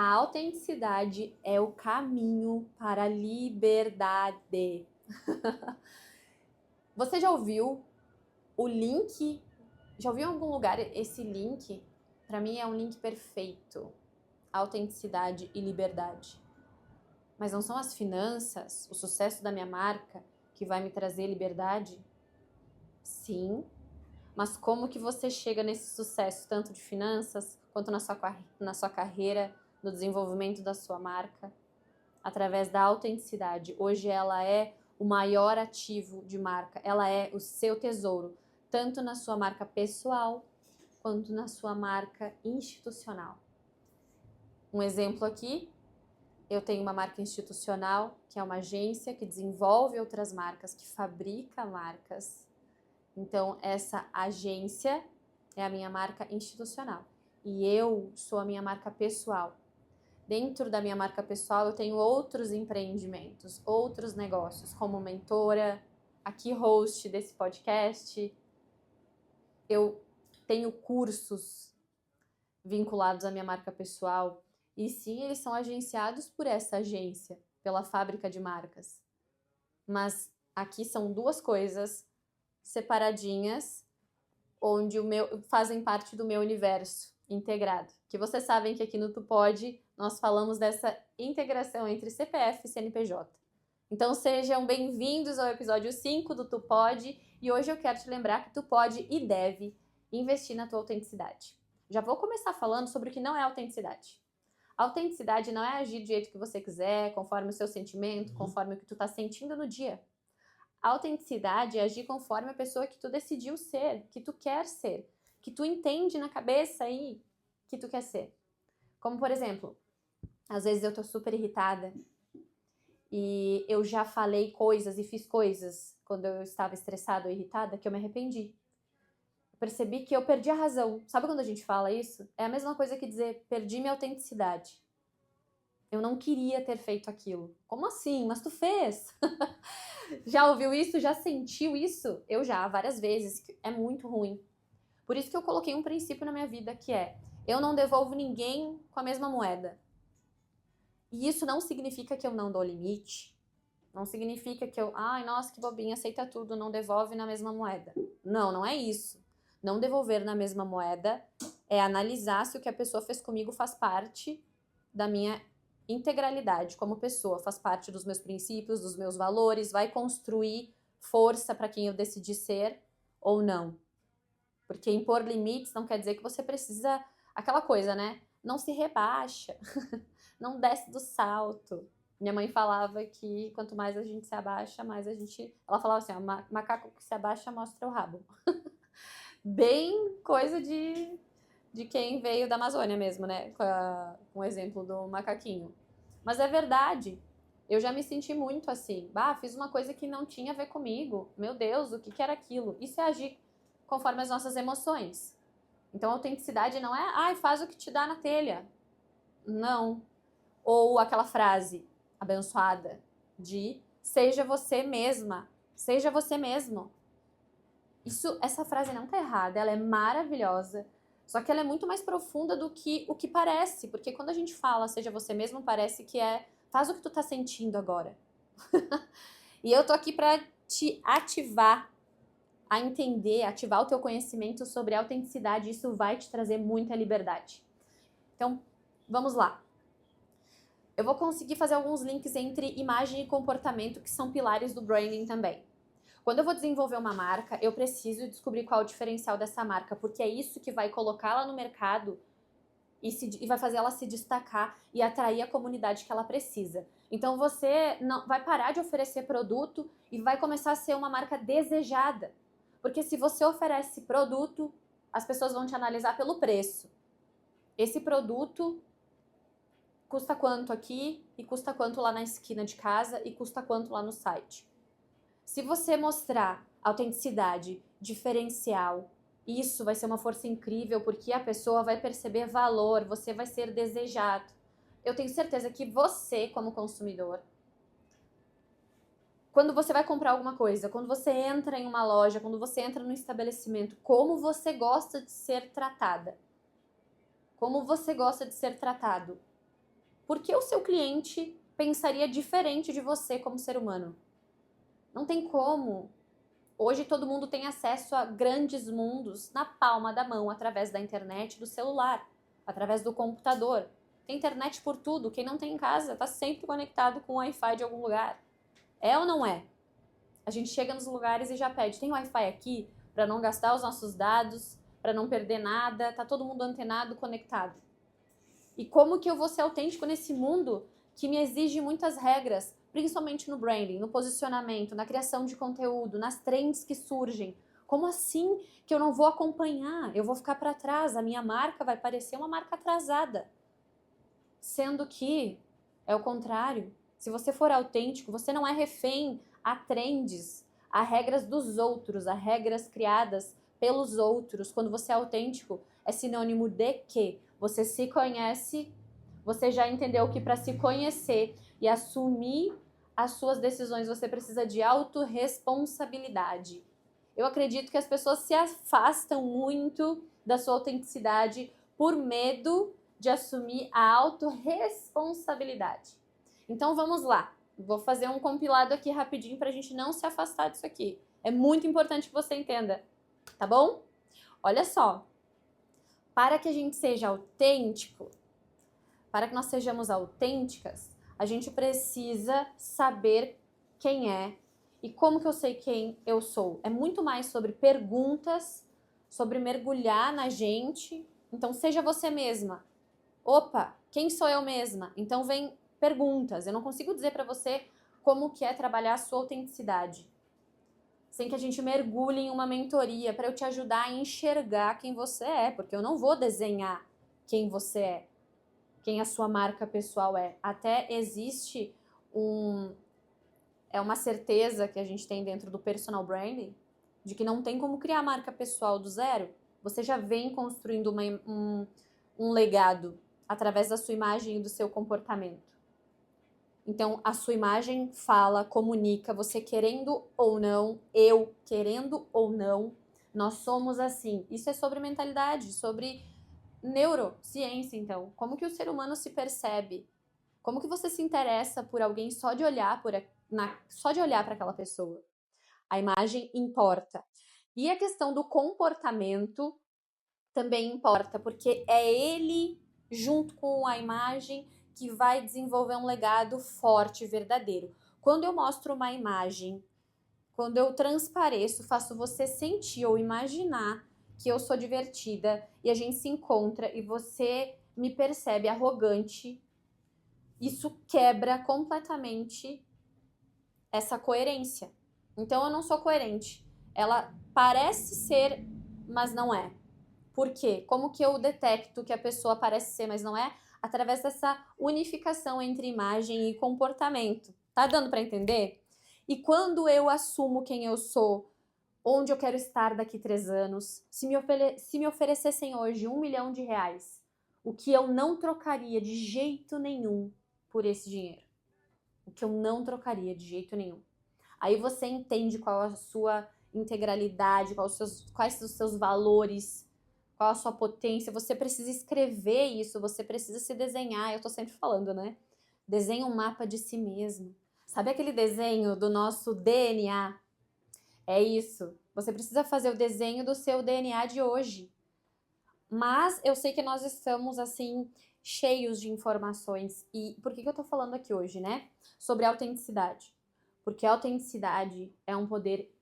A autenticidade é o caminho para a liberdade. Você já ouviu o link? Já ouviu em algum lugar esse link? Para mim é um link perfeito. Autenticidade e liberdade. Mas não são as finanças, o sucesso da minha marca que vai me trazer liberdade? Sim. Mas como que você chega nesse sucesso, tanto de finanças, quanto na sua carreira, no desenvolvimento da sua marca? Através da autenticidade. Hoje ela é o maior ativo de marca, ela é o seu tesouro, tanto na sua marca pessoal, quanto na sua marca institucional. Um exemplo aqui, eu tenho uma marca institucional, que é uma agência que desenvolve outras marcas, que fabrica marcas. Então, essa agência é a minha marca institucional. E eu sou a minha marca pessoal. Dentro da minha marca pessoal, eu tenho outros empreendimentos, outros negócios, como mentora, aqui host desse podcast. Eu tenho cursos vinculados à minha marca pessoal. E sim, eles são agenciados por essa agência, pela fábrica de marcas. Mas aqui são duas coisas separadinhas, onde fazem parte do meu universo integrado. Que vocês sabem que aqui no Tu Pode nós falamos dessa integração entre CPF e CNPJ. Então sejam bem-vindos ao episódio 5 do Tu Pode, e hoje eu quero te lembrar que tu pode e deve investir na tua autenticidade. Já vou começar falando sobre o que não é autenticidade. A autenticidade não é agir do jeito que você quiser, conforme o seu sentimento, conforme o que tu tá sentindo no dia. A autenticidade é agir conforme a pessoa que tu decidiu ser, que tu quer ser, que tu entende na cabeça aí que tu quer ser. Como, por exemplo, às vezes eu tô super irritada e eu já falei coisas e fiz coisas quando eu estava estressada ou irritada que eu me arrependi. Eu percebi que eu perdi a razão. Sabe quando a gente fala isso? É a mesma coisa que dizer, perdi minha autenticidade. Eu não queria ter feito aquilo. Como assim? Mas tu fez! Já ouviu isso? Já sentiu isso? Eu já, várias vezes. É muito ruim. Por isso que eu coloquei um princípio na minha vida, que é, eu não devolvo ninguém com a mesma moeda. E isso não significa que eu não dou limite. Não significa que eu, ai, nossa, que bobinha, aceita tudo, não devolve na mesma moeda. Não, não é isso. Não devolver na mesma moeda é analisar se o que a pessoa fez comigo faz parte da minha integralidade como pessoa, faz parte dos meus princípios, dos meus valores, vai construir força para quem eu decidi ser ou não. Porque impor limites não quer dizer que você precisa... Aquela coisa, né? Não se rebaixa, não desce do salto. Minha mãe falava que quanto mais a gente se abaixa, mais a gente... Ela falava assim, ó, macaco que se abaixa mostra o rabo. Bem coisa de quem veio da Amazônia mesmo, né? Com o exemplo do macaquinho. Mas é verdade. Eu já me senti muito assim. Fiz uma coisa que não tinha a ver comigo. Meu Deus, o que era aquilo? Isso é agir conforme as nossas emoções. Então, a autenticidade não é, faz o que te dá na telha. Não. Ou aquela frase abençoada de seja você mesma. Seja você mesmo. Essa frase não tá errada, ela é maravilhosa. Só que ela é muito mais profunda do que o que parece. Porque quando a gente fala seja você mesmo, parece que faz o que tu tá sentindo agora. E eu tô aqui pra te ativar a entender, ativar o teu conhecimento sobre autenticidade. Isso vai te trazer muita liberdade. Então, vamos lá. Eu vou conseguir fazer alguns links entre imagem e comportamento, que são pilares do branding também. Quando eu vou desenvolver uma marca, eu preciso descobrir qual é o diferencial dessa marca, porque é isso que vai colocá-la no mercado e vai fazer ela se destacar e atrair a comunidade que ela precisa. Então você não vai parar de oferecer produto e vai começar a ser uma marca desejada. Porque se você oferece produto, as pessoas vão te analisar pelo preço. Esse produto custa quanto aqui e custa quanto lá na esquina de casa e custa quanto lá no site. Se você mostrar autenticidade, diferencial, isso vai ser uma força incrível, porque a pessoa vai perceber valor, você vai ser desejado. Eu tenho certeza que você, como consumidor, quando você vai comprar alguma coisa, quando você entra em uma loja, quando você entra num estabelecimento, como você gosta de ser tratada? Como você gosta de ser tratado? Por que o seu cliente pensaria diferente de você como ser humano? Não tem como. Hoje todo mundo tem acesso a grandes mundos na palma da mão, através da internet, do celular, através do computador. Tem internet por tudo. Quem não tem em casa está sempre conectado com o Wi-Fi de algum lugar. É ou não é? A gente chega nos lugares e já pede, tem Wi-Fi aqui? Para não gastar os nossos dados, para não perder nada, tá todo mundo antenado, conectado. E como que eu vou ser autêntico nesse mundo que me exige muitas regras, principalmente no branding, no posicionamento, na criação de conteúdo, nas trends que surgem? Como assim que eu não vou acompanhar? Eu vou ficar para trás, a minha marca vai parecer uma marca atrasada. Sendo que é o contrário. Se você for autêntico, você não é refém a trends, a regras dos outros, a regras criadas pelos outros. Quando você é autêntico, é sinônimo de que você se conhece, você já entendeu que para se conhecer e assumir as suas decisões, você precisa de autorresponsabilidade. Eu acredito que as pessoas se afastam muito da sua autenticidade por medo de assumir a autorresponsabilidade. Então vamos lá. Vou fazer um compilado aqui rapidinho para a gente não se afastar disso aqui. É muito importante que você entenda, tá bom? Olha só. Para que a gente seja autêntico, para que nós sejamos autênticas, a gente precisa saber quem é e como que eu sei quem eu sou. É muito mais sobre perguntas, sobre mergulhar na gente. Então seja você mesma. Opa, quem sou eu mesma? Então vem perguntas. Eu não consigo dizer para você como que é trabalhar a sua autenticidade, sem que a gente mergulhe em uma mentoria para eu te ajudar a enxergar quem você é, porque eu não vou desenhar quem você é, quem a sua marca pessoal é. Até existe uma certeza que a gente tem dentro do personal branding, de que não tem como criar marca pessoal do zero. Você já vem construindo um legado através da sua imagem e do seu comportamento. Então, a sua imagem fala, comunica, você querendo ou não, eu querendo ou não, nós somos assim. Isso é sobre mentalidade, sobre neurociência, então. Como que o ser humano se percebe? Como que você se interessa por alguém só de olhar para aquela pessoa? A imagem importa. E a questão do comportamento também importa, porque é ele, junto com a imagem, que vai desenvolver um legado forte e verdadeiro. Quando eu mostro uma imagem, quando eu transpareço, faço você sentir ou imaginar que eu sou divertida e a gente se encontra e você me percebe arrogante, isso quebra completamente essa coerência. Então eu não sou coerente. Ela parece ser, mas não é. Por quê? Como que eu detecto que a pessoa parece ser, mas não é? Através dessa unificação entre imagem e comportamento. Tá dando para entender? E quando eu assumo quem eu sou, onde eu quero estar daqui 3 anos, se me oferecessem hoje R$1 milhão, o que eu não trocaria de jeito nenhum por esse dinheiro. O que eu não trocaria de jeito nenhum. Aí você entende qual a sua integralidade, quais são os seus valores, qual a sua potência. Você precisa escrever isso, você precisa se desenhar. Eu tô sempre falando, né? Desenha um mapa de si mesmo. Sabe aquele desenho do nosso DNA? É isso. Você precisa fazer o desenho do seu DNA de hoje. Mas eu sei que nós estamos, assim, cheios de informações. E por que eu tô falando aqui hoje, né? Sobre autenticidade. Porque a autenticidade é um poder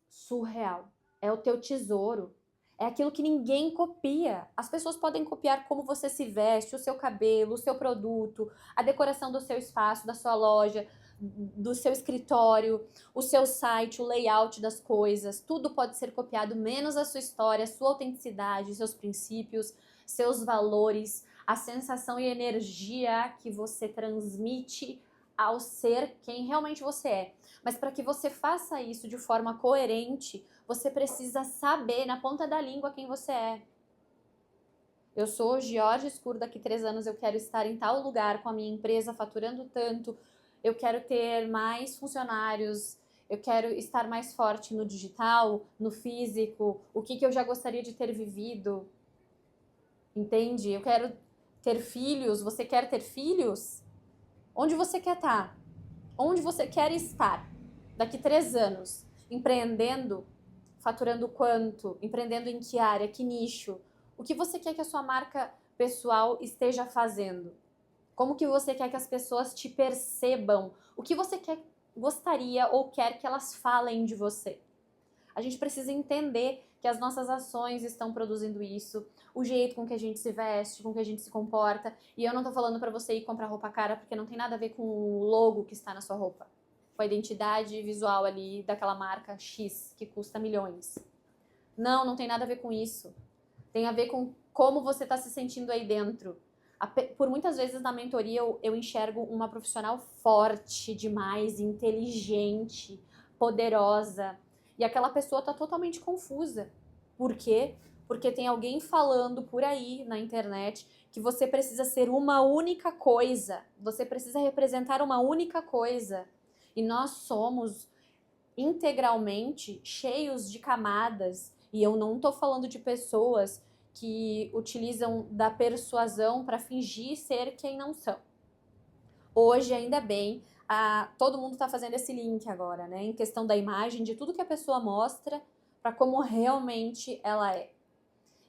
surreal. É o teu tesouro. É aquilo que ninguém copia. As pessoas podem copiar como você se veste, o seu cabelo, o seu produto, a decoração do seu espaço, da sua loja, do seu escritório, o seu site, o layout das coisas. Tudo pode ser copiado, menos a sua história, a sua autenticidade, seus princípios, seus valores, a sensação e energia que você transmite ao ser quem realmente você é. Mas para que você faça isso de forma coerente, você precisa saber na ponta da língua quem você é. Eu sou Georgia Escuro, daqui 3 anos eu quero estar em tal lugar com a minha empresa faturando tanto, eu quero ter mais funcionários, eu quero estar mais forte no digital, no físico, o que eu já gostaria de ter vivido, entende? Eu quero ter filhos? Você quer ter filhos? Onde você quer estar? Onde você quer estar daqui 3 anos? Empreendendo? Faturando quanto? Empreendendo em que área? Que nicho? O que você quer que a sua marca pessoal esteja fazendo? Como que você quer que as pessoas te percebam? O que você gostaria ou quer que elas falem de você? A gente precisa entender que as nossas ações estão produzindo isso, o jeito com que a gente se veste, com que a gente se comporta. E eu não tô falando pra você ir comprar roupa cara, porque não tem nada a ver com o logo que está na sua roupa, com a identidade visual ali daquela marca X que custa milhões. Não tem nada a ver com isso. Tem a ver com como você tá se sentindo aí dentro. Por muitas vezes na mentoria eu enxergo uma profissional forte demais, inteligente, poderosa. E aquela pessoa tá totalmente confusa. Por quê? Porque tem alguém falando por aí na internet que você precisa ser uma única coisa. Você precisa representar uma única coisa. E nós somos integralmente cheios de camadas. E eu não tô falando de pessoas que utilizam da persuasão para fingir ser quem não são. Hoje, ainda bem, todo mundo está fazendo esse link agora, né? Em questão da imagem, de tudo que a pessoa mostra para como realmente ela é.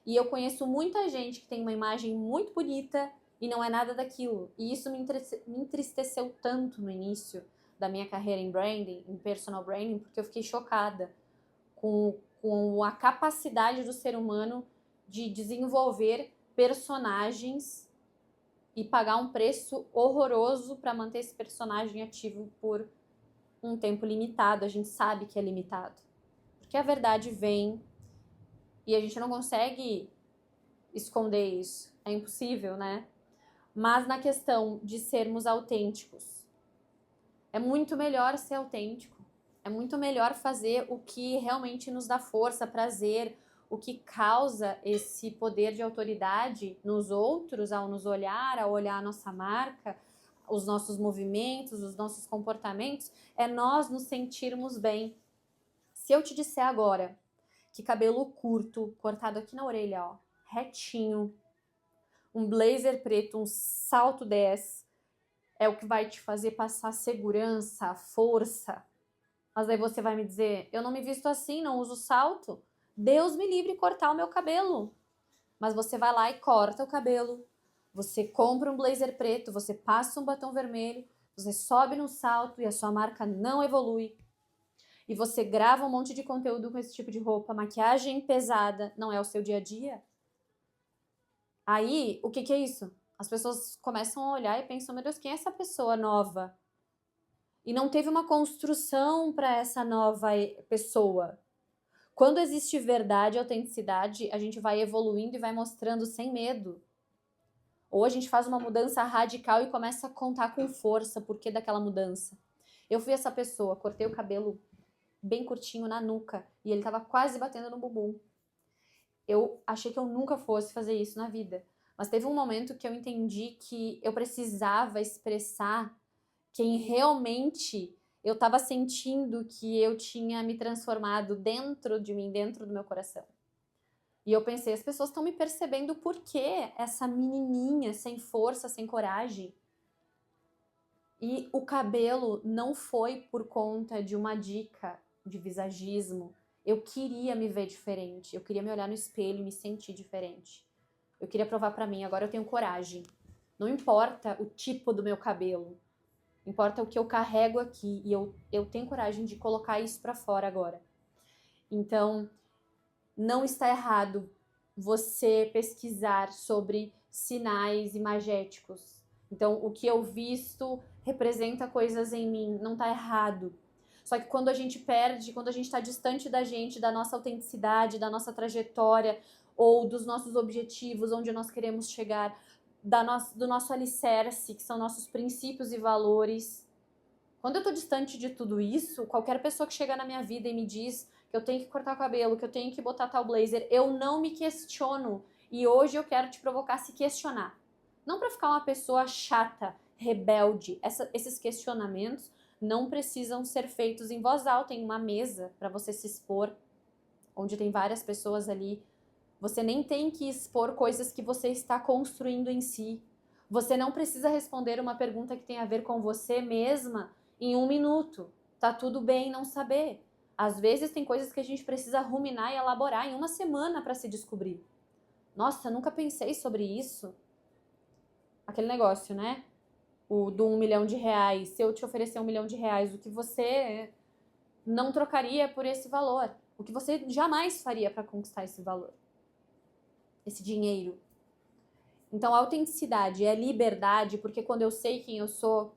E eu conheço muita gente que tem uma imagem muito bonita e não é nada daquilo. E isso me entristeceu tanto no início da minha carreira em branding, em personal branding, porque eu fiquei chocada com a capacidade do ser humano de desenvolver personagens e pagar um preço horroroso para manter esse personagem ativo por um tempo limitado. A gente sabe que é limitado. Porque a verdade vem e a gente não consegue esconder isso. É impossível, né? Mas na questão de sermos autênticos, é muito melhor ser autêntico. É muito melhor fazer o que realmente nos dá força, prazer, o que causa esse poder de autoridade nos outros ao nos olhar, ao olhar a nossa marca, os nossos movimentos, os nossos comportamentos, é nós nos sentirmos bem. Se eu te disser agora que cabelo curto, cortado aqui na orelha, ó, retinho, um blazer preto, um salto 10, é o que vai te fazer passar segurança, força. Mas aí você vai me dizer, eu não me visto assim, não uso salto. Deus me livre cortar o meu cabelo. Mas você vai lá e corta o cabelo. Você compra um blazer preto, você passa um batom vermelho, você sobe no salto e a sua marca não evolui. E você grava um monte de conteúdo com esse tipo de roupa, maquiagem pesada, não é o seu dia a dia. Aí, o que é isso? As pessoas começam a olhar e pensam, meu Deus, quem é essa pessoa nova? E não teve uma construção para essa nova pessoa. Quando existe verdade e autenticidade, a gente vai evoluindo e vai mostrando sem medo. Ou a gente faz uma mudança radical e começa a contar com força por que daquela mudança. Eu fui essa pessoa, cortei o cabelo bem curtinho na nuca e ele tava quase batendo no bumbum. Eu achei que eu nunca fosse fazer isso na vida. Mas teve um momento que eu entendi que eu precisava expressar quem realmente eu estava sentindo que eu tinha me transformado dentro de mim, dentro do meu coração. E eu pensei, as pessoas estão me percebendo por que essa menininha sem força, sem coragem. E o cabelo não foi por conta de uma dica de visagismo. Eu queria me ver diferente, eu queria me olhar no espelho e me sentir diferente. Eu queria provar pra mim, agora eu tenho coragem. Não importa o tipo do meu cabelo, importa o que eu carrego aqui e eu tenho coragem de colocar isso pra fora agora. Então, não está errado você pesquisar sobre sinais imagéticos. Então, o que eu visto representa coisas em mim, não está errado. Só que quando a gente perde, quando a gente está distante da gente, da nossa autenticidade, da nossa trajetória ou dos nossos objetivos, onde nós queremos chegar, do nosso alicerce, que são nossos princípios e valores. Quando eu estou distante de tudo isso, qualquer pessoa que chega na minha vida e me diz que eu tenho que cortar o cabelo, que eu tenho que botar tal blazer, eu não me questiono. E hoje eu quero te provocar a se questionar. Não para ficar uma pessoa chata, rebelde. Esses questionamentos não precisam ser feitos em voz alta, em uma mesa, para você se expor, onde tem várias pessoas ali Você nem tem que expor coisas que você está construindo em si. Você não precisa responder uma pergunta que tem a ver com você mesma em 1 minuto. Tá tudo bem não saber. Às vezes tem coisas que a gente precisa ruminar e elaborar em 1 semana para se descobrir. Nossa, nunca pensei sobre isso. Aquele negócio, né? O do 1 milhão de reais. Se eu te oferecer 1 milhão de reais, o que você não trocaria por esse valor? O que você jamais faria para conquistar esse valor? Esse dinheiro. Então, a autenticidade é liberdade, porque quando eu sei quem eu sou,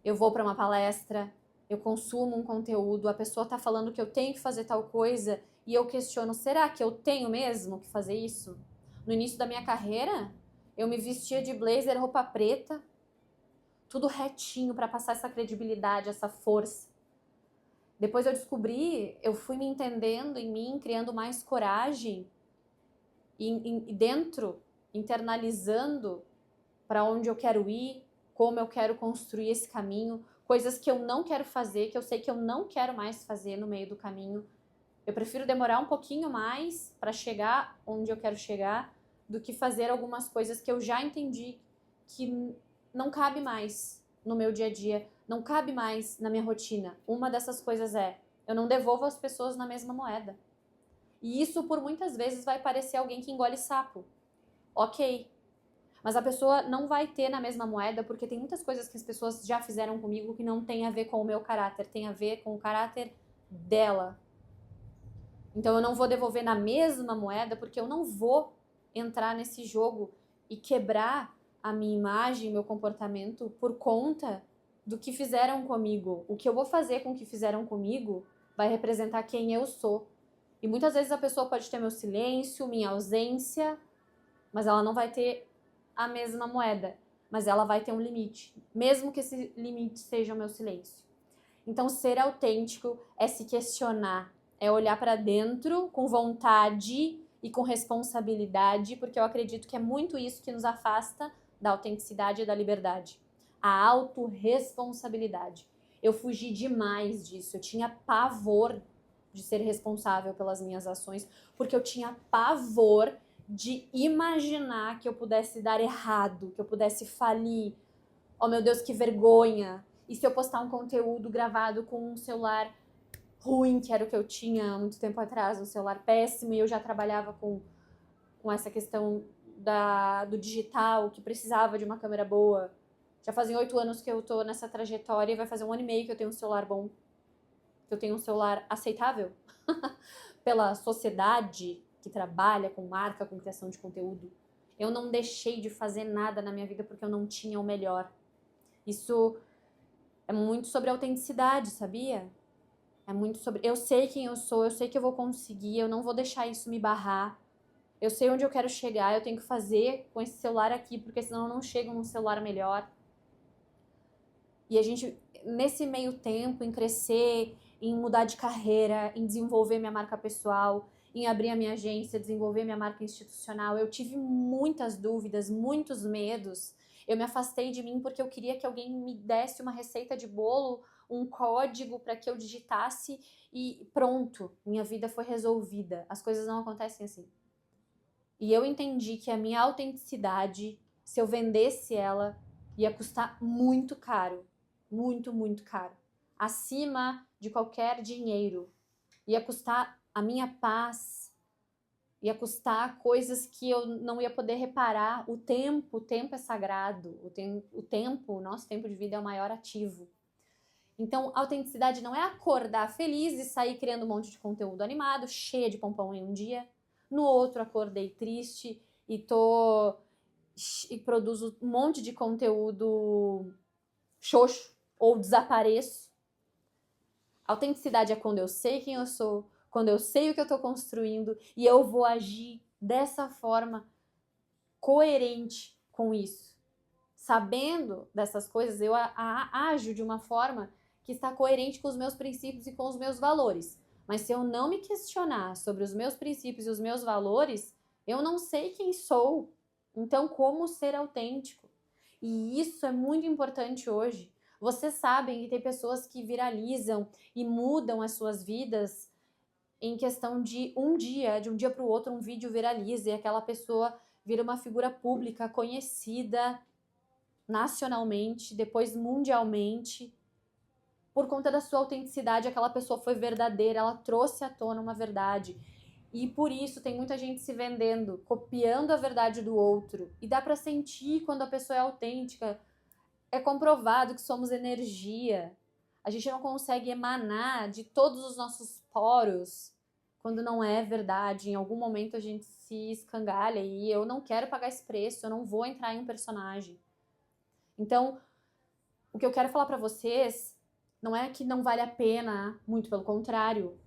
eu vou para uma palestra, eu consumo um conteúdo, a pessoa tá falando que eu tenho que fazer tal coisa e eu questiono, será que eu tenho mesmo que fazer isso? No início da minha carreira, eu me vestia de blazer, roupa preta, tudo retinho para passar essa credibilidade, essa força. Depois eu descobri, eu fui me entendendo em mim, criando mais coragem e dentro, internalizando para onde eu quero ir, como eu quero construir esse caminho, coisas que eu não quero fazer, que eu sei que eu não quero mais fazer no meio do caminho. Eu prefiro demorar um pouquinho mais para chegar onde eu quero chegar do que fazer algumas coisas que eu já entendi que não cabe mais no meu dia a dia, não cabe mais na minha rotina. Uma dessas coisas é, eu não devolvo as pessoas na mesma moeda. E isso por muitas vezes vai parecer alguém que engole sapo. Ok, mas a pessoa não vai ter na mesma moeda, porque tem muitas coisas que as pessoas já fizeram comigo que não tem a ver com o meu caráter, tem a ver com o caráter dela. Então eu não vou devolver na mesma moeda, porque eu não vou entrar nesse jogo e quebrar a minha imagem, meu comportamento por conta do que fizeram comigo. O que eu vou fazer com o que fizeram comigo vai representar quem eu sou. E muitas vezes a pessoa pode ter meu silêncio, minha ausência, mas ela não vai ter a mesma moeda, mas ela vai ter um limite, mesmo que esse limite seja o meu silêncio. Então, ser autêntico é se questionar, é olhar para dentro com vontade e com responsabilidade, porque eu acredito que é muito isso que nos afasta da autenticidade e da liberdade. A autorresponsabilidade. Eu fugi demais disso, eu tinha pavor de ser responsável pelas minhas ações, porque eu tinha pavor de imaginar que eu pudesse dar errado, que eu pudesse falir. Oh meu Deus, que vergonha! E se eu postar um conteúdo gravado com um celular ruim, que era o que eu tinha há muito tempo atrás, um celular péssimo, e eu já trabalhava com essa questão do digital, que precisava de uma câmera boa. Já fazem 8 anos que eu tô nessa trajetória e vai fazer 1 ano e meio que eu tenho um celular bom, que eu tenho um celular aceitável pela sociedade que trabalha com marca, com criação de conteúdo. Eu não deixei de fazer nada na minha vida porque eu não tinha o melhor. Isso é muito sobre autenticidade, sabia? É muito sobre... Eu sei quem eu sou, eu sei que eu vou conseguir, eu não vou deixar isso me barrar. Eu sei onde eu quero chegar, eu tenho que fazer com esse celular aqui, porque senão eu não chego num celular melhor. E a gente, nesse meio tempo, em crescer, em mudar de carreira, em desenvolver minha marca pessoal, em abrir a minha agência, desenvolver minha marca institucional, eu tive muitas dúvidas, muitos medos. Eu me afastei de mim porque eu queria que alguém me desse uma receita de bolo, um código para que eu digitasse e pronto, minha vida foi resolvida. As coisas não acontecem assim. E eu entendi que a minha autenticidade, se eu vendesse ela, ia custar muito caro. Muito, muito caro. Acima de qualquer dinheiro. Ia custar a minha paz. Ia custar coisas que eu não ia poder reparar. O tempo é sagrado. O nosso tempo de vida é o maior ativo. Então, a autenticidade não é acordar feliz e sair criando um monte de conteúdo animado, cheia de pompom em um dia. No outro, acordei triste e produzo um monte de conteúdo xoxo ou desapareço. Autenticidade é quando eu sei quem eu sou, quando eu sei o que eu estou construindo e eu vou agir dessa forma coerente com isso. Sabendo dessas coisas, eu ajo de uma forma que está coerente com os meus princípios e com os meus valores. Mas se eu não me questionar sobre os meus princípios e os meus valores, eu não sei quem sou. Então, como ser autêntico? E isso é muito importante hoje. Vocês sabem que tem pessoas que viralizam e mudam as suas vidas em questão de um dia para o outro, um vídeo viraliza e aquela pessoa vira uma figura pública conhecida nacionalmente, depois mundialmente, por conta da sua autenticidade. Aquela pessoa foi verdadeira, ela trouxe à tona uma verdade. E por isso tem muita gente se vendendo, copiando a verdade do outro. E dá pra sentir quando a pessoa é autêntica. É comprovado que somos energia. A gente não consegue emanar de todos os nossos poros quando não é verdade. Em algum momento a gente se escangalha e eu não quero pagar esse preço, eu não vou entrar em um personagem. Então, o que eu quero falar pra vocês não é que não vale a pena, muito pelo contrário.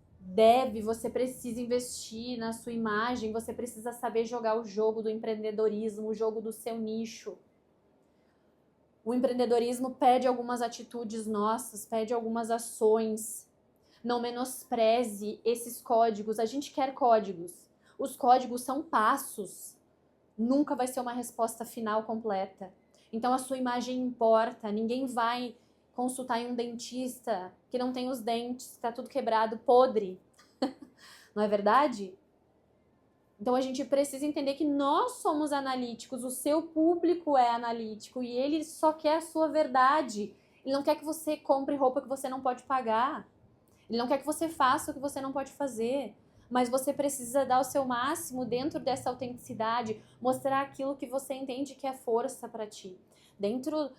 Você precisa investir na sua imagem, você precisa saber jogar o jogo do empreendedorismo, o jogo do seu nicho. O empreendedorismo pede algumas atitudes nossas, pede algumas ações. Não menospreze esses códigos. A gente quer códigos. Os códigos são passos. Nunca vai ser uma resposta final completa. Então a sua imagem importa. Ninguém vai consultar em um dentista que não tem os dentes, tá tudo quebrado, podre. Não é verdade? Então a gente precisa entender que nós somos analíticos, o seu público é analítico e ele só quer a sua verdade. Ele não quer que você compre roupa que você não pode pagar. Ele não quer que você faça o que você não pode fazer. Mas você precisa dar o seu máximo dentro dessa autenticidade, mostrar aquilo que você entende que é força para ti. Dentro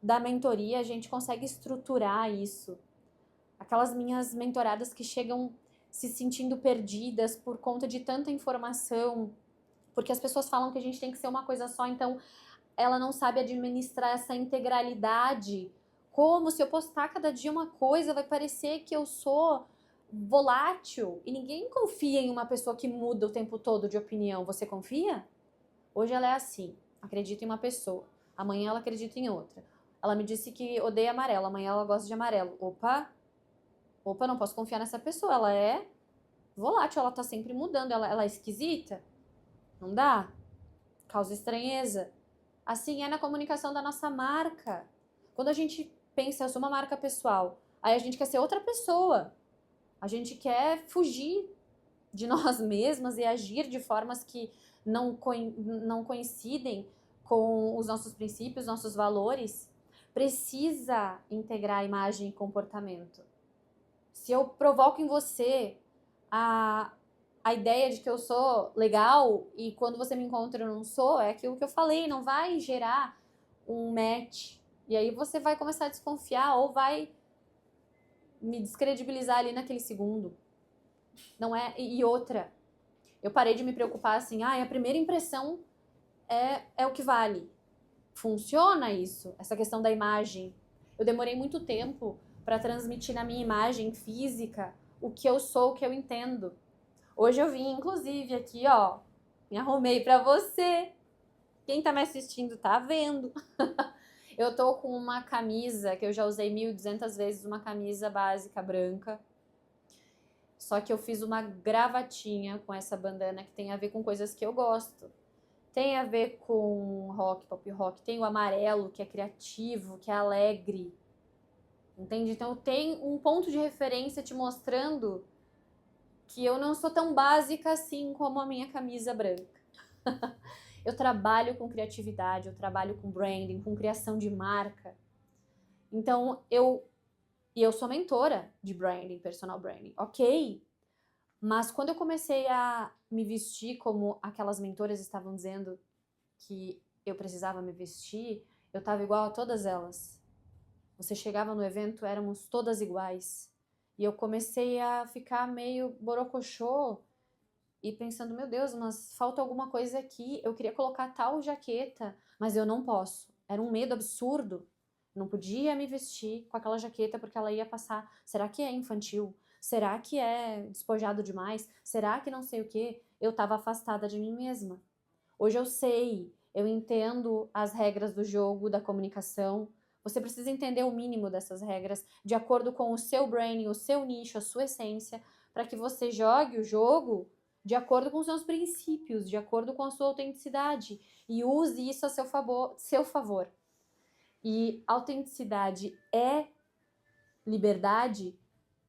da mentoria, a gente consegue estruturar isso. Aquelas minhas mentoradas que chegam se sentindo perdidas por conta de tanta informação, porque as pessoas falam que a gente tem que ser uma coisa só, então ela não sabe administrar essa integralidade. Como se eu postar cada dia uma coisa, vai parecer que eu sou volátil. E ninguém confia em uma pessoa que muda o tempo todo de opinião. Você confia? Hoje ela é assim, acredita em uma pessoa. Amanhã ela acredita em outra. Ela me disse que odeia amarelo, amanhã ela gosta de amarelo. Opa, não posso confiar nessa pessoa, ela é volátil, ela tá sempre mudando, ela é esquisita. Não dá? Causa estranheza. Assim é na comunicação da nossa marca. Quando a gente pensa, eu sou uma marca pessoal, aí a gente quer ser outra pessoa. A gente quer fugir de nós mesmas e agir de formas que não coincidem com os nossos princípios, nossos valores. Precisa integrar imagem e comportamento. Se eu provoco em você a ideia de que eu sou legal e quando você me encontra eu não sou, é aquilo que eu falei, não vai gerar um match. E aí você vai começar a desconfiar ou vai me descredibilizar ali naquele segundo. Não é? E outra, eu parei de me preocupar assim, a primeira impressão é o que vale. Funciona isso, essa questão da imagem. Eu demorei muito tempo para transmitir na minha imagem física o que eu sou, o que eu entendo. Hoje eu vim, inclusive, aqui, ó, me arrumei pra você. Quem tá me assistindo tá vendo. Eu tô com uma camisa que eu já usei 1.200 vezes, uma camisa básica branca. Só que eu fiz uma gravatinha com essa bandana que tem a ver com coisas que eu gosto. Tem a ver com rock, pop rock. Tem o amarelo, que é criativo, que é alegre. Entende? Então tem um ponto de referência te mostrando que eu não sou tão básica assim como a minha camisa branca. Eu trabalho com criatividade, eu trabalho com branding, com criação de marca. Então, eu sou mentora de branding, personal branding, ok? Mas quando eu comecei a me vestir como aquelas mentoras estavam dizendo que eu precisava me vestir, eu estava igual a todas elas. Você chegava no evento, éramos todas iguais. E eu comecei a ficar meio borocochô e pensando, meu Deus, mas falta alguma coisa aqui. Eu queria colocar tal jaqueta, mas eu não posso. Era um medo absurdo. Não podia me vestir com aquela jaqueta porque ela ia passar. Será que é infantil? Será que é despojado demais? Será que não sei o quê? Eu estava afastada de mim mesma. Hoje eu sei, eu entendo as regras do jogo, da comunicação. Você precisa entender o mínimo dessas regras de acordo com o seu branding, o seu nicho, a sua essência, para que você jogue o jogo de acordo com os seus princípios, de acordo com a sua autenticidade e use isso a seu favor. E autenticidade é liberdade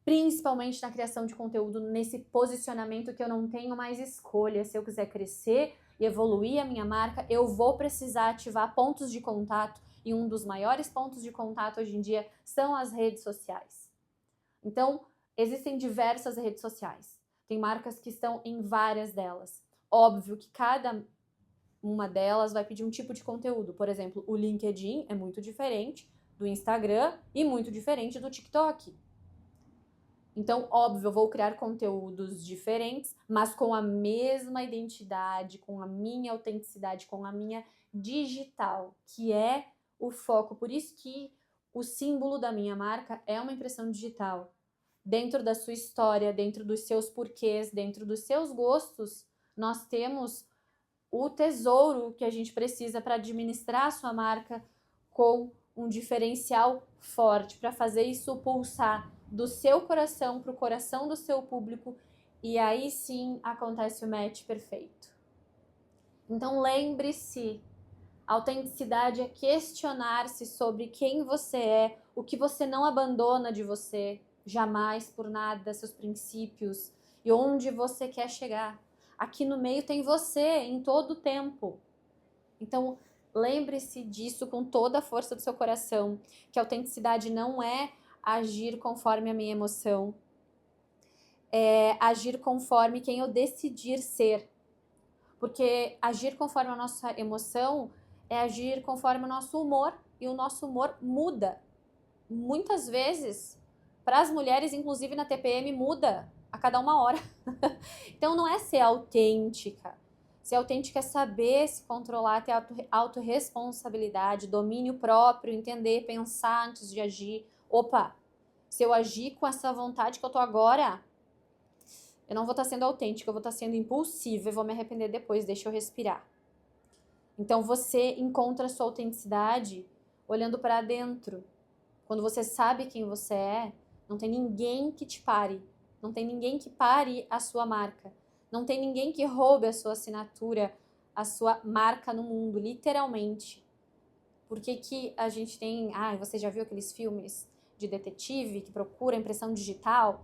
principalmente na criação de conteúdo, nesse posicionamento que eu não tenho mais escolha. Se eu quiser crescer e evoluir a minha marca, eu vou precisar ativar pontos de contato, e um dos maiores pontos de contato hoje em dia são as redes sociais. Então, existem diversas redes sociais. Tem marcas que estão em várias delas. Óbvio que cada uma delas vai pedir um tipo de conteúdo. Por exemplo, o LinkedIn é muito diferente do Instagram e muito diferente do TikTok. Então, óbvio, eu vou criar conteúdos diferentes, mas com a mesma identidade, com a minha autenticidade, com a minha digital, que é o foco. Por isso que o símbolo da minha marca é uma impressão digital. Dentro da sua história, dentro dos seus porquês, dentro dos seus gostos, nós temos o tesouro que a gente precisa para administrar a sua marca com um diferencial forte, para fazer isso pulsar do seu coração para o coração do seu público, e aí sim acontece o match perfeito. Então lembre-se, autenticidade é questionar-se sobre quem você é, o que você não abandona de você, jamais, por nada, seus princípios e onde você quer chegar. Aqui no meio tem você, em todo o tempo. Então, lembre-se disso com toda a força do seu coração, que a autenticidade não é agir conforme a minha emoção, é agir conforme quem eu decidir ser. Porque agir conforme a nossa emoção é agir conforme o nosso humor, e o nosso humor muda. Muitas vezes, para as mulheres, inclusive na TPM, muda a cada 1 hora. Então não é ser autêntica. Ser autêntica é saber se controlar, ter autorresponsabilidade, domínio próprio, entender, pensar antes de agir. Opa, se eu agir com essa vontade que eu tô agora, eu não vou estar sendo autêntica, eu vou estar sendo impulsiva, eu vou me arrepender depois, deixa eu respirar. Então você encontra a sua autenticidade olhando para dentro. Quando você sabe quem você é, não tem ninguém que te pare. Não tem ninguém que pare a sua marca. Não tem ninguém que roube a sua assinatura, a sua marca no mundo, literalmente. Por que que a gente tem... você já viu aqueles filmes de detetive que procura impressão digital?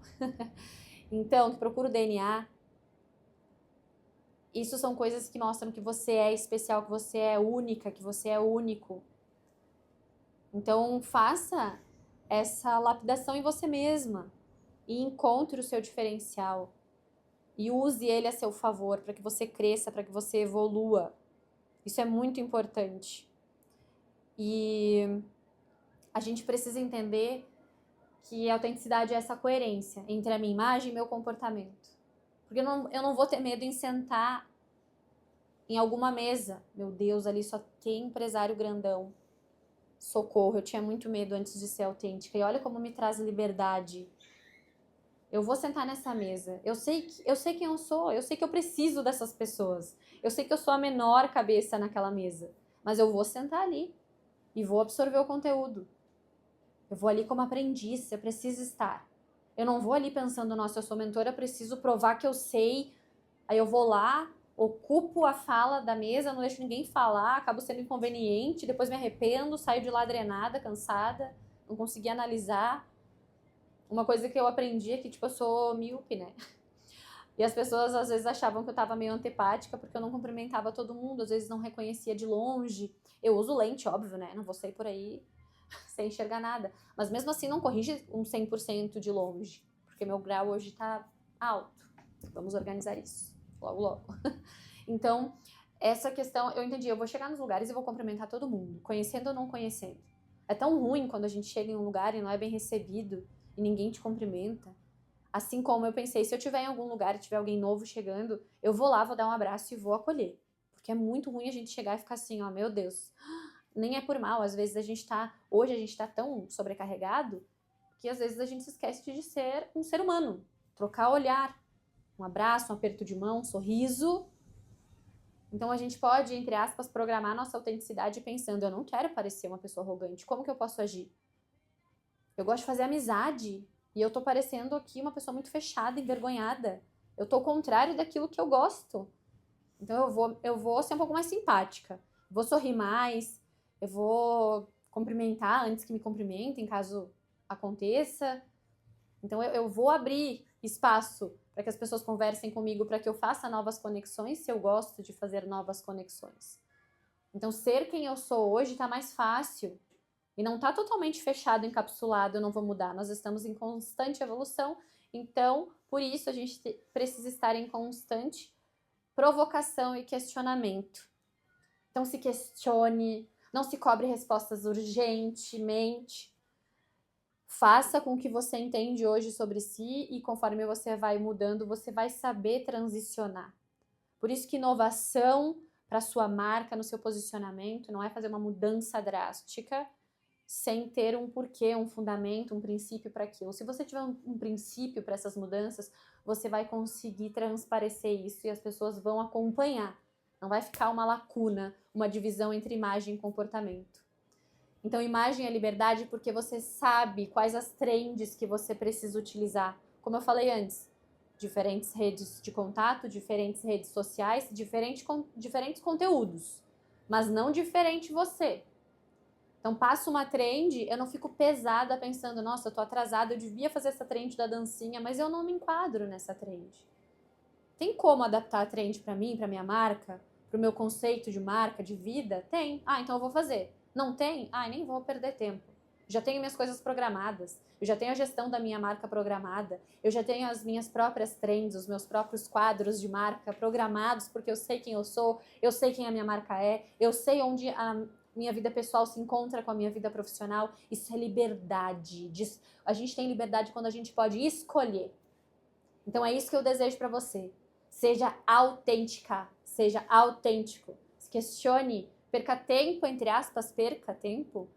Então, que procura o DNA. Isso são coisas que mostram que você é especial, que você é única, que você é único. Então, faça essa lapidação em você mesma e encontre o seu diferencial e use ele a seu favor para que você cresça, para que você evolua. Isso é muito importante. E a gente precisa entender que a autenticidade é essa coerência entre a minha imagem e meu comportamento. Porque eu não vou ter medo em sentar em alguma mesa. Meu Deus, ali só tem empresário grandão. Socorro, eu tinha muito medo antes de ser autêntica. E olha como me traz liberdade. Eu vou sentar nessa mesa. Eu sei quem eu sou. Eu sei que eu preciso dessas pessoas. Eu sei que eu sou a menor cabeça naquela mesa. Mas eu vou sentar ali e vou absorver o conteúdo. Eu vou ali como aprendiz. Eu preciso estar. Eu não vou ali pensando, nossa, eu sou mentora, eu preciso provar que eu sei. Aí eu vou lá, ocupo a fala da mesa, não deixo ninguém falar, acabo sendo inconveniente, depois me arrependo, saio de lá drenada, cansada, não consegui analisar. Uma coisa que eu aprendi é que, eu sou míope, né? E as pessoas, às vezes, achavam que eu tava meio antipática porque eu não cumprimentava todo mundo, às vezes não reconhecia de longe. Eu uso lente, óbvio, né? Não vou sair por aí sem enxergar nada. Mas mesmo assim, não corrige um 100% de longe, porque meu grau hoje tá alto. Vamos organizar isso, logo, logo. Então, essa questão, eu entendi, eu vou chegar nos lugares e vou cumprimentar todo mundo, conhecendo ou não conhecendo. É tão ruim quando a gente chega em um lugar e não é bem recebido e ninguém te cumprimenta. Assim como eu pensei, se eu estiver em algum lugar e tiver alguém novo chegando, eu vou lá, vou dar um abraço e vou acolher. Porque é muito ruim a gente chegar e ficar assim, ó, meu Deus. Nem é por mal, às vezes hoje a gente tá tão sobrecarregado que às vezes a gente se esquece de ser um ser humano. Trocar olhar, um abraço, um aperto de mão, um sorriso. Então a gente pode, entre aspas, programar nossa autenticidade pensando, eu não quero parecer uma pessoa arrogante, como que eu posso agir? Eu gosto de fazer amizade e eu tô parecendo aqui uma pessoa muito fechada, envergonhada. Eu tô ao contrário daquilo que eu gosto. Então eu vou ser um pouco mais simpática. Vou sorrir mais, eu vou cumprimentar antes que me cumprimentem, caso aconteça. Então eu vou abrir espaço para que as pessoas conversem comigo, para que eu faça novas conexões, se eu gosto de fazer novas conexões. Então ser quem eu sou hoje tá mais fácil e não tá totalmente fechado, encapsulado, eu não vou mudar. Nós estamos em constante evolução, então por isso a gente precisa estar em constante provocação e questionamento. Então se questione, não se cobre respostas urgentemente. Faça com o que você entende hoje sobre si e conforme você vai mudando, você vai saber transicionar. Por isso que inovação para sua marca, no seu posicionamento, não é fazer uma mudança drástica sem ter um porquê, um fundamento, um princípio para aquilo. Se você tiver um princípio para essas mudanças, você vai conseguir transparecer isso e as pessoas vão acompanhar. Não vai ficar uma lacuna, uma divisão entre imagem e comportamento. Então, imagem é liberdade porque você sabe quais as trends que você precisa utilizar. Como eu falei antes, diferentes redes de contato, diferentes redes sociais, diferentes conteúdos, mas não diferente você. Então, passo uma trend, eu não fico pesada pensando, nossa, eu tô atrasada, eu devia fazer essa trend da dancinha, mas eu não me enquadro nessa trend. Tem como adaptar a trend para mim, para minha marca, para o meu conceito de marca, de vida? Tem. Ah, então eu vou fazer. Não tem? Ah, nem vou perder tempo. Já tenho minhas coisas programadas. Eu já tenho a gestão da minha marca programada. Eu já tenho as minhas próprias trends, os meus próprios quadros de marca programados, porque eu sei quem eu sou, eu sei quem a minha marca é, eu sei onde a minha vida pessoal se encontra com a minha vida profissional. Isso é liberdade. A gente tem liberdade quando a gente pode escolher. Então é isso que eu desejo para você. Seja autêntica, seja autêntico. Se questione, perca tempo, entre aspas, perca tempo,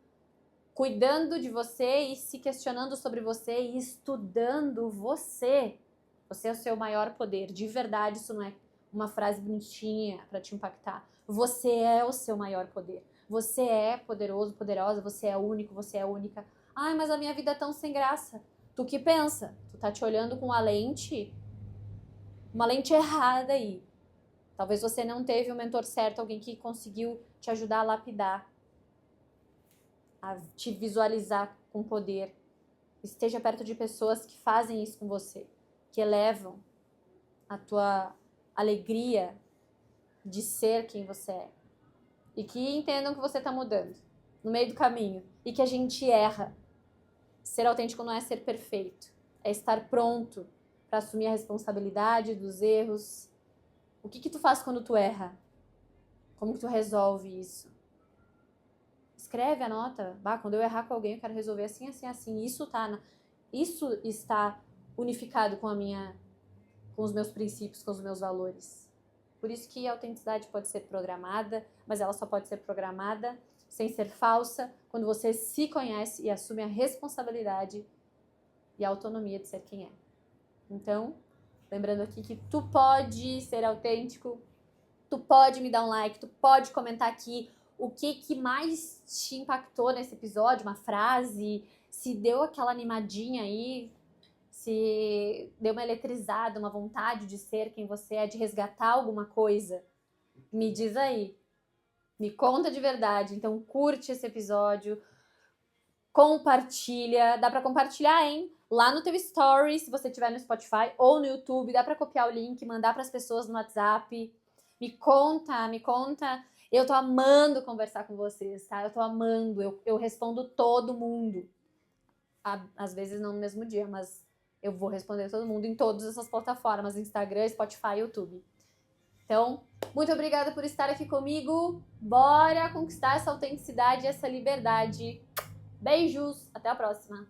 cuidando de você e se questionando sobre você e estudando você. Você é o seu maior poder. De verdade, isso não é uma frase bonitinha para te impactar. Você é o seu maior poder. Você é poderoso, poderosa, você é único, você é única. Ai, mas a minha vida é tão sem graça. Tu que pensa? Tu tá te olhando com uma lente errada aí. Talvez você não teve um mentor certo, alguém que conseguiu te ajudar a lapidar, a te visualizar com poder. Esteja perto de pessoas que fazem isso com você, que elevam a tua alegria de ser quem você é. E que entendam que você está mudando no meio do caminho e que a gente erra. Ser autêntico não é ser perfeito, é estar pronto para assumir a responsabilidade dos erros. O que tu faz quando tu erra? Como que tu resolve isso? Escreve, anota. Bah, quando eu errar com alguém, eu quero resolver assim, assim, assim. Isso está unificado com os meus princípios, com os meus valores. Por isso que a autenticidade pode ser programada, mas ela só pode ser programada sem ser falsa, quando você se conhece e assume a responsabilidade e a autonomia de ser quem é. Então, lembrando aqui que tu pode ser autêntico, tu pode me dar um like, tu pode comentar aqui o que mais te impactou nesse episódio, uma frase, se deu aquela animadinha aí, se deu uma eletrizada, uma vontade de ser quem você é, de resgatar alguma coisa. Me diz aí, me conta de verdade. Então curte esse episódio, compartilha, dá pra compartilhar, hein? Lá no teu story, se você estiver no Spotify ou no YouTube, dá pra copiar o link, mandar pras pessoas no WhatsApp. Me conta. Eu tô amando conversar com vocês, tá? Eu tô amando, eu respondo todo mundo. Às vezes não no mesmo dia, mas eu vou responder todo mundo em todas essas plataformas, Instagram, Spotify, YouTube. Então, muito obrigada por estar aqui comigo. Bora conquistar essa autenticidade e essa liberdade. Beijos, até a próxima.